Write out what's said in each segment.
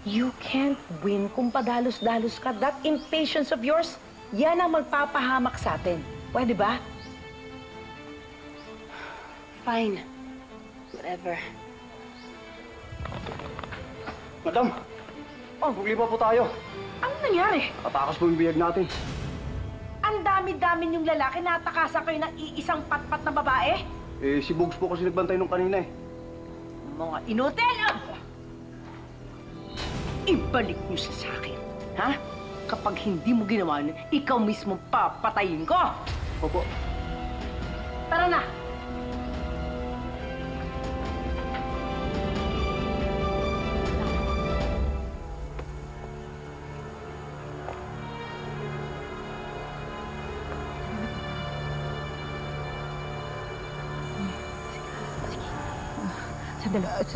You can't win kung padalos-dalos ka. That impatience of yours, yan ang magpapahamak sa atin. Pwede ba? Fine. Whatever. Madam! Magliba po tayo. Ano nangyari? Atakas po yung biyag natin. Ang dami-dami niyong lalaki na atakasan kayo ng iisang patpat na babae? Eh, si Bugs po kasi nagbantay nung kanina eh. Mga inutil! Ibalik niyo siya sa akin, ha? Kapag hindi mo ginawa nun, ikaw mismo papatayin ko! Opo. Tara na!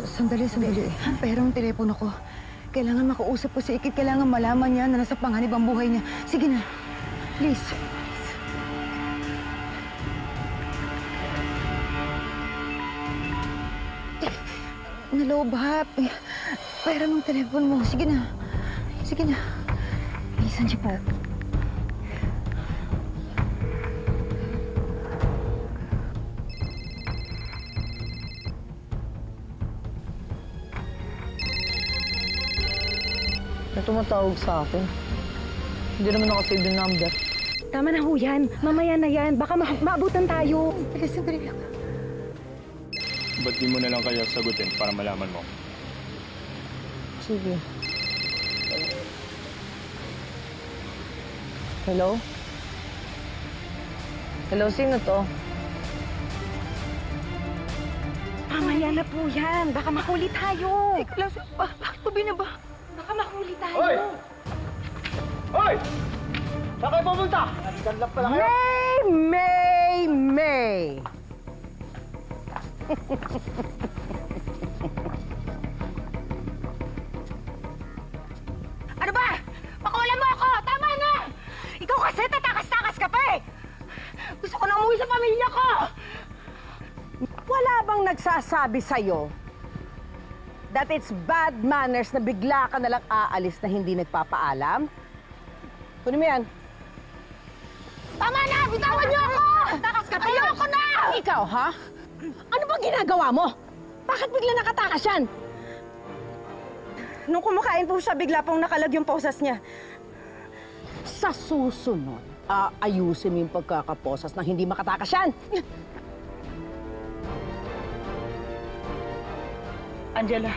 Sandali. Pero ang telepono ko. Kailangan makausap ko si Ikit. Kailangan malaman niya na nasa panganib ang buhay niya. Sige na. Please. Naloob, Pero ng telepono mo. Sige na. Please, andiyan po. May tumatawag sa akin. Hindi naman nakasave yung number. Tama na ho yan. Mamaya na yan. Baka maabutan tayo. Sandali lang. Ba't di mo na lang kaya sagutin para malaman mo? Sige. Hello? Hello, sino to? Mamaya na po yan. Baka mahuli tayo. Teka lang, bakit po binaba? Baka mahuli tayo. Hoy! Hoy! Saan kayo pumunta? Nagdanlap pala kayo? May! Ano ba? Pakulan mo ako! Tama na! Ikaw kasi tatakas-takas ka pa eh! Gusto ko na umuwi sa pamilya ko! Wala bang nagsasabi sa'yo that it's bad manners na bigla ka nalang aalis na hindi nagpapaalam? Kunin mo yan. Tama na! Bitawan niyo ako! Takas ka pa! Ayoko na! Ikaw, ha? Ano bang ginagawa mo? Bakit bigla nakatakas yan? Nung kumakain po siya, bigla pong nakalag yung posas niya. Sa susunod, aayusin mo yung pagkakaposas nang hindi makatakas yan. Angela,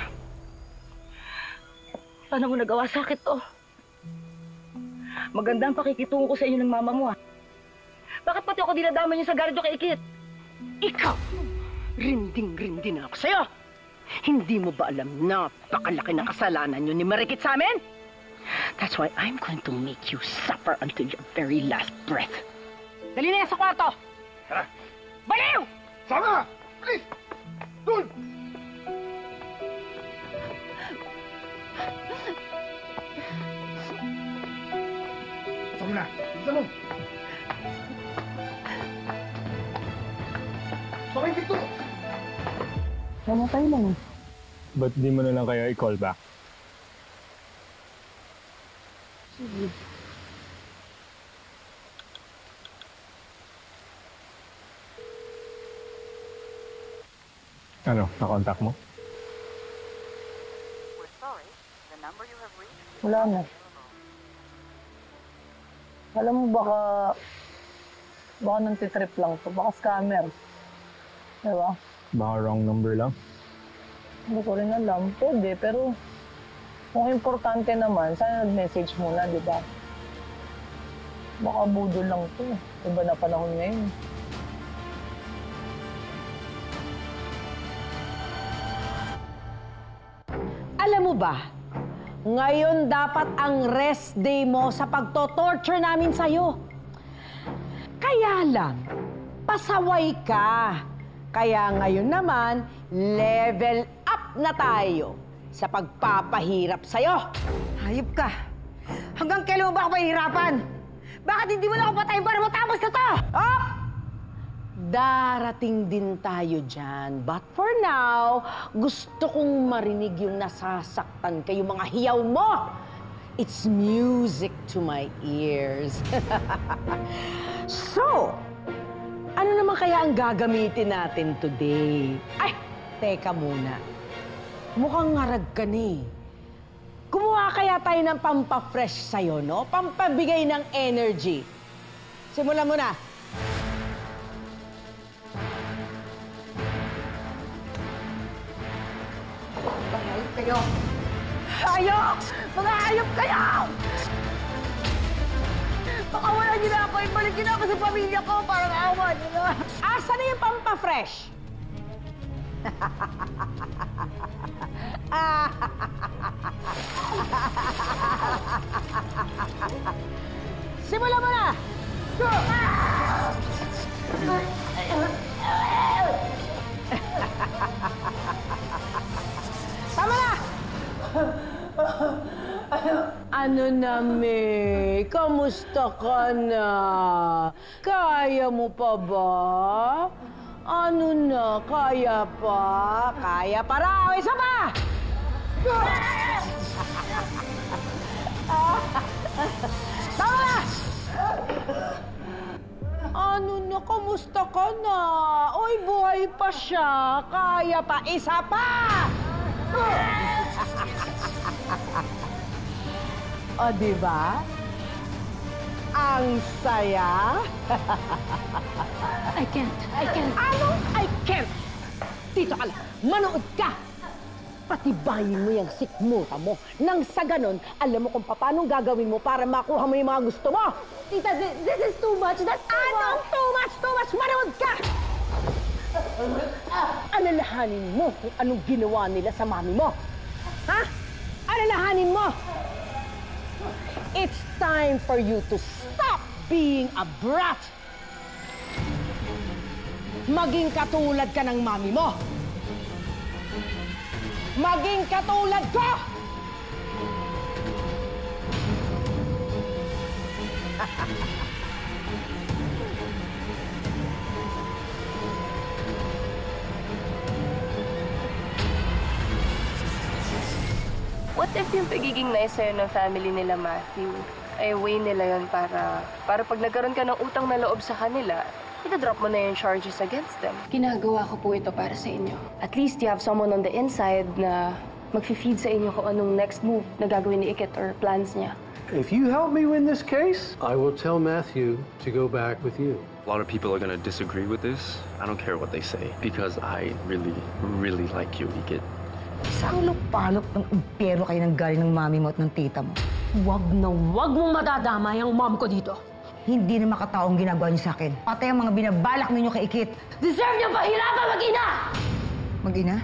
paano mo nagawa sakit to? Maganda ang pakikitungo ko sa inyo ng mama mo, ha? Bakit pati ako dinadama niyo sa garadyo kay Ikit? Ikaw! Rinding-rindi na ako sa'yo! Hindi mo ba alam na napakalaki na kasalanan niyo ni Marikit sa amin? That's why I'm going to make you suffer until your very last breath. Dali na yan sa kwarto! Tara! Baliw! Sama! Please! Doon! Sama na! Isa mo! Sakay dito! Namatay lang. Ba't di mo na lang kaya i-call back? Sige. Ano, na-contact mo? Wala na. Alam mo, baka nantitrip lang to. Baka scammer. Diba? Baka wrong number lang? Hindi ko rin alam. Pwede, pero kung importante naman, sana nag-message muna, di ba? Baka budol lang to. Iba na panahon ngayon. Alam mo ba, ngayon dapat ang rest day mo sa pagto-torture namin sa'yo. Kaya lang, pasaway ka. Kaya ngayon naman, level up na tayo sa pagpapahirap sa'yo. Hayop ka. Hanggang kailan mo ba ako mahihirapan? Bakit hindi mo na ako patayin para matapos na to? Oh! Darating din tayo dyan. But for now, gusto kong marinig yung nasasaktan kayo mga hiyaw mo. It's music to my ears. So, ano naman kaya ang gagamitin natin today? Ay, teka muna. Mukhang ngarag ka ni. Kumuha kaya tayo ng pampafresh sa'yo, no? Pampabigay ng energy. Simulan mo na. Hayop kayo! Hayop! Mga hayop kayo! Pakawalan niyo na ako! Ibalik niyo na ako sa pamilya ko! Parang awa niyo na! Asa na yung pampafresh? Simulan mo na! Tama na! Ano na, May? Kamusta ka na? Kaya mo pa ba? Ano na? Kaya pa? Kaya pa raw! Isa pa! Tama na! Ano na? Kamusta ka na? Oy, buhay pa siya. Kaya pa. Isa pa! O, diba? Ang saya. I can't. Anong I can't? Dito ka lang. Manood ka! Patibayin mo yung sikmura mo. Nang sa ganon, alam mo kung paano gagawin mo para makuha mo yung mga gusto mo. Tita, this is too much. That's too much. Anong too much? Too much? Manood ka! Alalahanin mo kung anong ginawa nila sa mami mo. Ha? Alalahanin mo! It's time for you to stop being a brat! Maging katulad ka ng mami mo! Maging katulad ko! What if yung pagiging nice sa'yo ng family nila, Matthew, ay way nila yun para pag nagkaroon ka ng utang na loob sa kanila, ita-drop mo na yung charges against them. Ginagawa ko po ito para sa inyo. At least you have someone on the inside na mag-feed sa inyo kung anong next move na gagawin ni Ikit or plans niya. If you help me win this case, I will tell Matthew to go back with you. A lot of people are going to disagree with this. I don't care what they say because I really, really like you, Ikit. Isang lupalop ng impyero kayo ng galing ng mami mo at ng tita mo. Wag mong madadama yung mom ko dito. Hindi na makataong ginagawa niyo sa akin. Patay ang mga binabalak ninyo kay Ikit. Deserve niyo pahirapan mag-ina! Mag-ina?